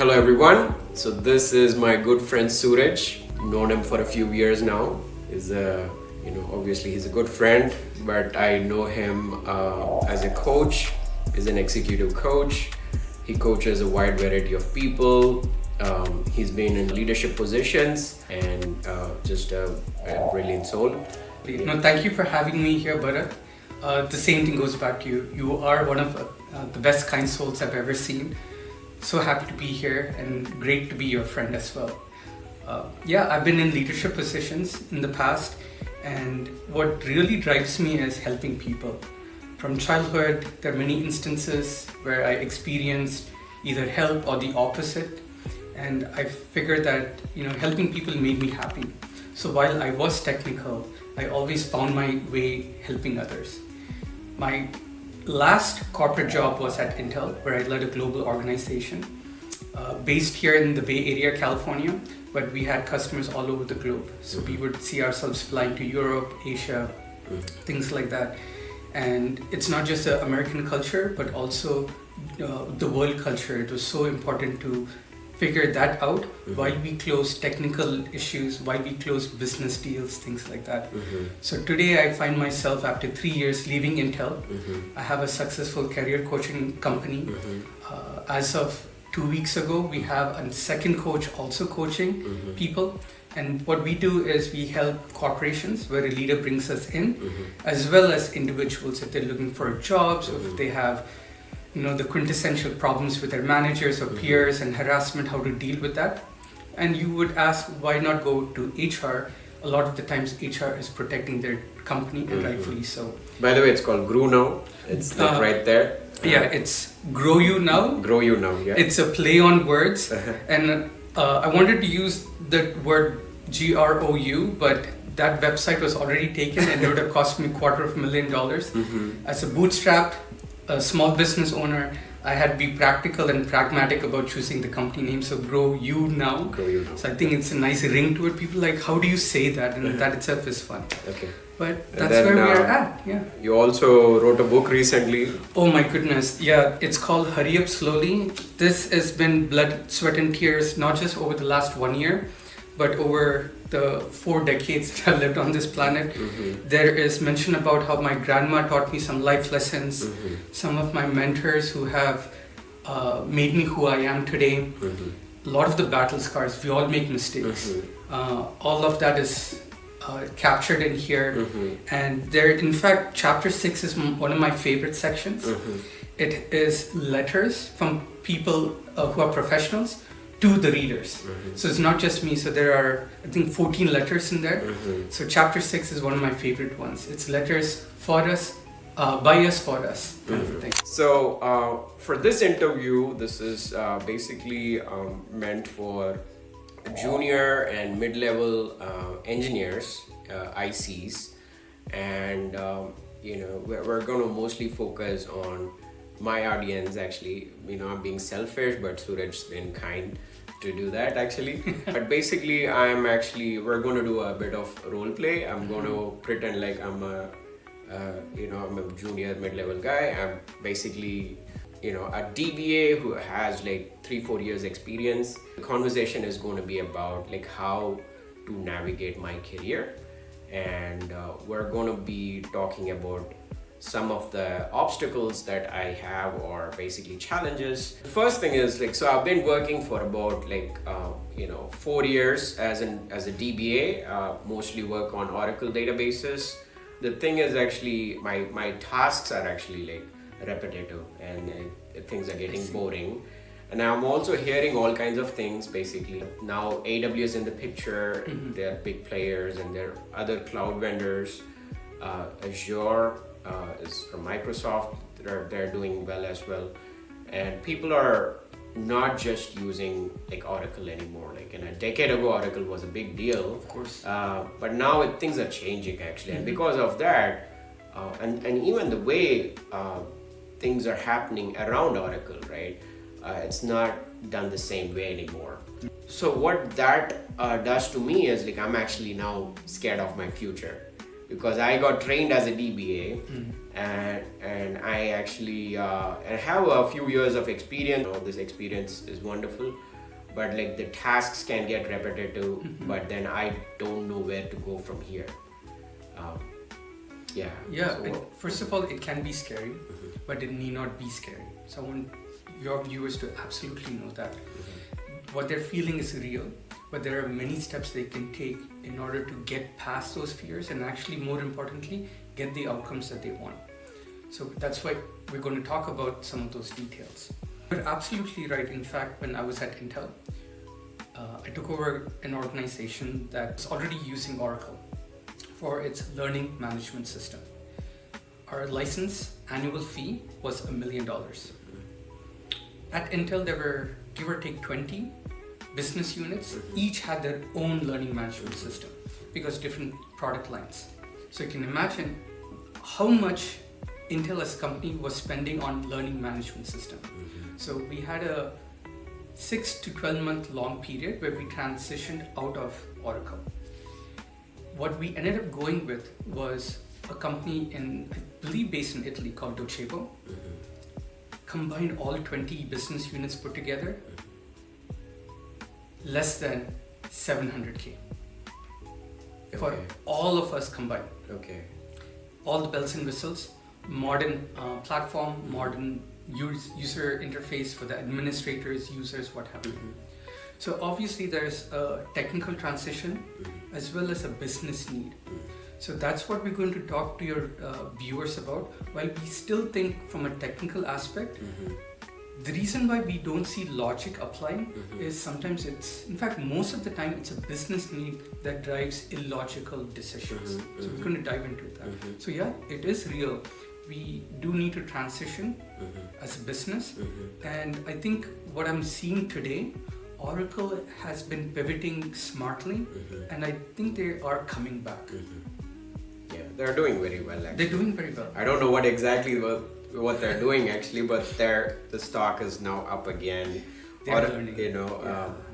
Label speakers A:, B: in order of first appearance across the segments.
A: Hello everyone. So this is my good friend Suraj. Known him for a few years now. Obviously he's a good friend, but I know him as a coach. He's an executive coach. He coaches a wide variety of people. He's been in leadership positions and just a brilliant soul.
B: No, thank you for having me here, Bharat. The same thing goes back to you. You are one of the best kind souls I've ever seen. So happy to be here and great to be your friend as well. I've been in leadership positions in the past, and what really drives me is helping people. From childhood, there are many instances where I experienced either help or the opposite, and I figured that helping people made me happy. So while I was technical, I always found my way helping others. My last corporate job was at Intel, where I led a global organization based here in the Bay Area, California, but we had customers all over the globe. So we would see ourselves flying to Europe, Asia, things like that. And it's not just the American culture, but also the world culture. It was so important to figure that out while we close technical issues, while we close business deals, things like that. So today I find myself, after 3 years leaving Intel, I have a successful career coaching company. As of 2 weeks ago, we have a second coach also coaching people. And what we do is we help corporations where a leader brings us in, as well as individuals if they're looking for jobs, or if they have the quintessential problems with their managers or peers and harassment, how to deal with that. And you would ask, why not go to HR? A lot of the times HR is protecting their company, and rightfully so.
A: By the way, it's called Grow Now. It's like right there.
B: It's Grow You Now.
A: Grow You Now, yeah.
B: It's a play on words. And I wanted to use the word GROU, but that website was already taken and it would have cost me $250,000. As a bootstrapped a small business owner, I had to be practical and pragmatic about choosing the company name. So Grow You Now.
A: Grow You Now.
B: So I think it's a nice ring to it. People like, how do you say that? And that itself is fun.
A: Okay.
B: But that's where we are at. Yeah.
A: You also wrote a book recently.
B: Oh my goodness. Yeah. It's called Hurry Up Slowly. This has been blood, sweat and tears, not just over the last 1 year, but over the 4 decades that I've lived on this planet. There is mention about how my grandma taught me some life lessons, some of my mentors who have made me who I am today. A lot of the battle scars, we all make mistakes. All of that is captured in here. And there, in fact, chapter 6 is one of my favorite sections. It is letters from people who are professionals to the readers. So it's not just me. So there are, I think, 14 letters in there. So chapter 6 is one of my favorite ones. It's letters for us, by us, for us, kind of a thing.
A: So for this interview, this is basically meant for junior and mid-level engineers, ICs, and we're going to mostly focus on my audience. Actually, I'm being selfish, but Suraj's been kind to do that actually. But basically, we're going to do a bit of role play. I'm going to pretend like I'm a junior mid-level guy. I'm basically a DBA who has like 3-4 years experience. The conversation is going to be about like how to navigate my career, and we're going to be talking about some of the obstacles that I have, or basically challenges. The first thing is so I've been working for about 4 years as a DBA, mostly work on Oracle databases. The thing is actually my tasks are actually repetitive, and things are getting boring. And I'm also hearing all kinds of things. Basically now AWS in the picture, they're big players, and there are other cloud vendors. Azure is from Microsoft. They're doing well as well, and people are not just using Oracle anymore. In a decade ago, Oracle was a big deal,
B: of course,
A: but now things are changing actually, and because of that, and even the way things are happening around Oracle, right? It's not done the same way anymore. So what that does to me is I'm actually now scared of my future, because I got trained as a DBA, and I actually have a few years of experience. This experience is wonderful, but like the tasks can get repetitive, but then I don't know where to go from here. Um, yeah.
B: Yeah,
A: So
B: first of all, it can be scary, but it need not be scary. So I want your viewers to absolutely know that what they're feeling is real, but there are many steps they can take in order to get past those fears and actually, more importantly, get the outcomes that they want. So that's why we're going to talk about some of those details. You're absolutely right. In fact, when I was at Intel, I took over an organization that's already using Oracle for its learning management system. Our license annual fee was $1 million. At Intel, there were give or take 20 business units. Each had their own learning management system because different product lines. So you can imagine how much Intel as a company was spending on learning management system. So we had a 6 to 12 month long period where we transitioned out of Oracle. What we ended up going with was a company in, I believe, based in Italy called Docebo. Combined all 20 business units put together, less than 700K for all of us combined.
A: Okay.
B: All the bells and whistles, modern platform, modern user interface for the administrators, users, what have you. So obviously there's a technical transition as well as a business need. So that's what we're going to talk to your viewers about. While we still think from a technical aspect, the reason why we don't see logic applying is sometimes in fact, most of the time it's a business need that drives illogical decisions. So we're going to dive into that. So yeah, it is real. We do need to transition as a business. And I think what I'm seeing today, Oracle has been pivoting smartly, and I think they are coming back.
A: Yeah, they're doing very well actually.
B: They're doing very well.
A: I don't know what they're doing actually, but the stock is now up again.
B: They're learning.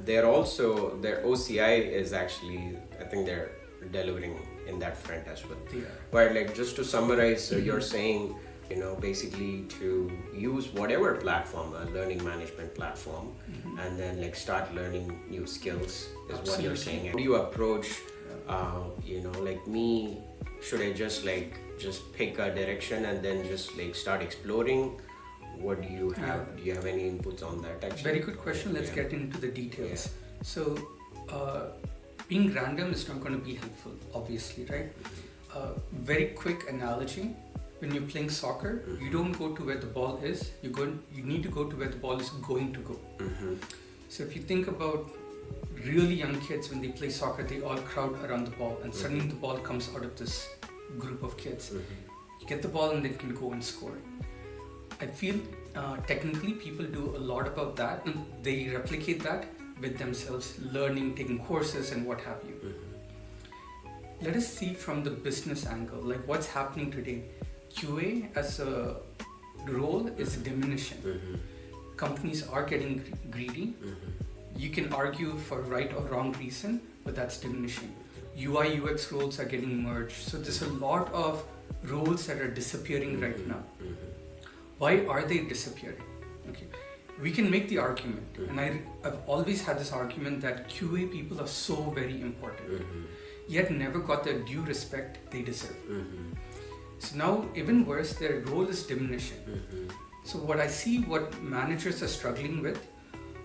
A: They're also, their OCI is actually, I think they're delivering in that front as well.
B: Yeah.
A: But like just to summarize, you're saying, basically to use whatever platform, a learning management platform, and then like start learning new skills is what you're saying. How do you approach, like me, should I just pick a direction and then just like start exploring? What do you have? Do you have any inputs on that actually?
B: Very good question. Let's get into the details. So being random is not going to be helpful, obviously, right? Very quick analogy. When you're playing soccer, you don't go to where the ball is. You need to go to where the ball is going to go. So if you think about really young kids, when they play soccer, they all crowd around the ball, and suddenly the ball comes out of this group of kids. You get the ball and they can go and score. I feel technically people do a lot about that, and they replicate that with themselves, learning, taking courses and what have you. Let us see from the business angle, like what's happening today. QA as a role is diminishing. Companies are getting greedy. You can argue for right or wrong reason, but that's diminishing. UI UX roles are getting merged. So there's a lot of roles that are disappearing right now. Why are they disappearing? Okay, we can make the argument, and I've always had this argument that QA people are so very important, yet never got the due respect they deserve. So now, even worse, their role is diminishing. So what I see, what managers are struggling with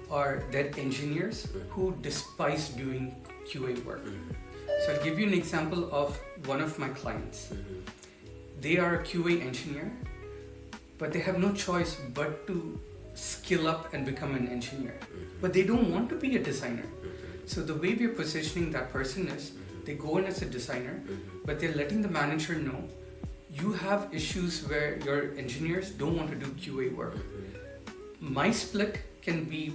B: are their engineers who despise doing QA work. So I'll give you an example of one of my clients. They are a QA engineer, but they have no choice but to skill up and become an engineer. But they don't want to be a designer. So the way we're positioning that person is, they go in as a designer, but they're letting the manager know, you have issues where your engineers don't want to do QA work. My split can be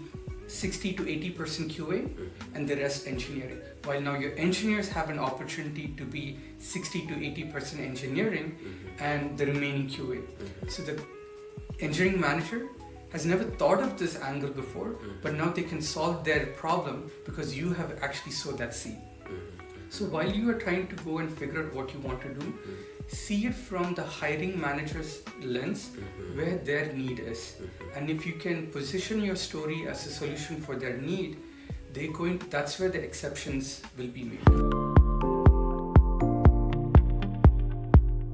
B: 60 to 80% QA and the rest engineering. While now your engineers have an opportunity to be 60 to 80% engineering and the remaining QA. So the engineering manager has never thought of this angle before, but now they can solve their problem because you have actually sowed that seed. So while you are trying to go and figure out what you want to do, see it from the hiring manager's lens, where their need is. And if you can position your story as a solution for their need, that's where the exceptions will be made.